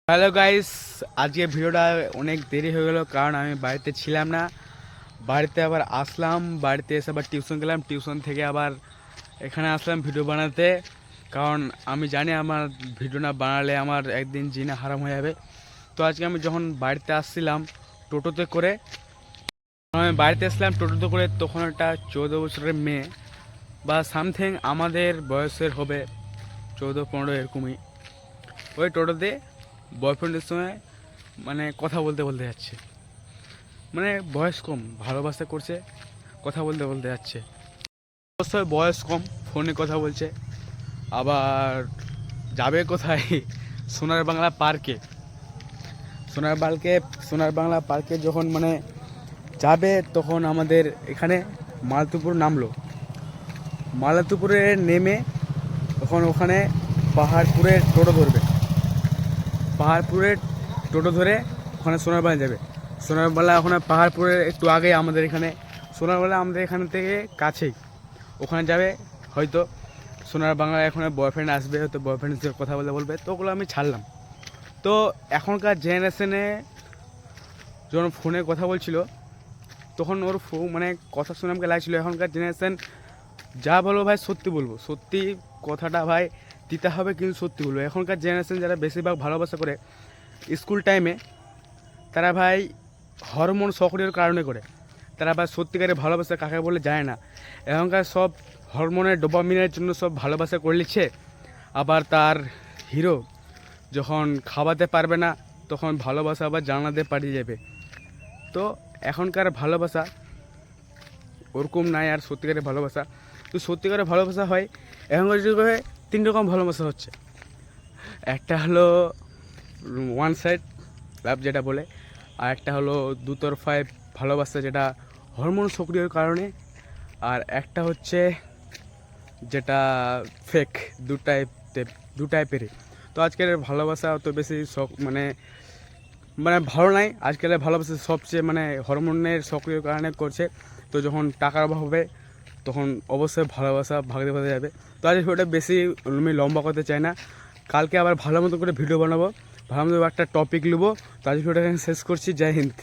Hello guys, আজকে ভিডিওটা অনেক দেরি হয়ে গেল কারণ আমি বাড়িতে ছিলাম না। বাড়িতে আবার আসলাম, বাড়িতে এসে আবার টিউশন গেলাম, টিউশন থেকে আবার এখানে আসলাম ভিডিও বানাতে। কারণ আমি জানি আমার ভিডিও না বানালে আমার একদিন জিনা হারাম হয়ে যাবে। তো আজকে আমি যখন বাড়িতে আসছিলাম টোটোতে করে, আমি বাড়িতে আসলাম টোটোতে করে, তখন একটা 14 বছরের মেয়ে বা সামথিং আমাদের বয়সের হবে, 14-15 এরকমই, ওই টোটোতে বয়ফ্রেন্ডের সঙ্গে মানে কথা বলতে বলতে যাচ্ছে। মানে বয়স কম, ভালোবাসা করছে, কথা বলতে বলতে যাচ্ছে। অবশ্যই বয়স কম, ফোনে কথা বলছে। আবার যাবে কোথায়? সোনার বাংলা পার্কে। সোনার বাংলা পার্কে যখন মানে যাবে, তখন আমাদের এখানে মালতীপুর নামলো। মালতীপুরে নেমে তখন ওখানে পাহাড়পুরের টোটো ধরবে। পাহাড়পুরের টোটো ধরে ওখানে সোনারবাংলা যাবে। সোনারবাংলা ওখানে পাহাড়পুরের একটু আগে আমাদের এখানে। সোনারবাংলা আমাদের এখান থেকে কাছেই, ওখানে যাবে হয়তো। সোনার বাংলা এখানে বয়ফ্রেন্ড আসবে, হয়তো বয়ফ্রেন্ডের সাথে কথা বলতে বলবে, তো ওগুলো আমি ছাড়লাম। তো এখনকার জেনারেশনে যখন ফোনে কথা বলছিল, তখন ওর মানে কথা শুনে আমাকে লাগছিল এখনকার জেনারেশন যা বলবো ভাই সত্যি বলবো, সত্যি কথাটা ভাই দিতে হবে, কিন্তু সত্যি বলবো। এখনকার জেনারেশন যারা বেশিরভাগ ভালোবাসা করে স্কুল টাইমে, তারা ভাই হরমোন সক্রিয়র কারণে করে। তারা ভাই সত্যিকারের ভালোবাসা কাকে বলে যায় না। এখনকার সব হরমোনের ডোপামিনের জন্য সব ভালোবাসা করে নিচ্ছে। আবার তার হিরো যখন খাওয়াতে পারবে না, তখন ভালোবাসা আবার জানাতে পাঠিয়ে যাবে। তো এখনকার ভালোবাসা ওরকম নাই আর সত্যিকারের ভালোবাসা। তো সত্যিকারের ভালোবাসা হয় এখনকার যুগে 3 রকম ভালোবাসা হচ্ছে। একটা হলো ওয়ান সাইড লাভ যেটা বলে, আর একটা হলো দুতরফায় ভালোবাসা যেটা হরমোন সক্রিয়র কারণে, আর একটা হচ্ছে যেটা ফেক। দু টাইপেরই। তো আজকের ভালোবাসা অত বেশি মানে মানে ভালো নাই। আজকাল ভালোবাসা সবচেয়ে মানে হরমোনের সক্রিয় কারণে করছে। তো যখন টাকার অভাব হবে, তখন অবশ্যই ভালোবাসা ভাগতে ভাগতে যাবে। তো আজ ভিডিওটা বেশি আমি লম্বা করতে চাই না, কালকে আবার ভালো মতো করে ভিডিও বানাবো, ভালো মতো একটা টপিক নেবো। তো আজ ভিডিওটা শেষ করছি। জয় হিন্দ।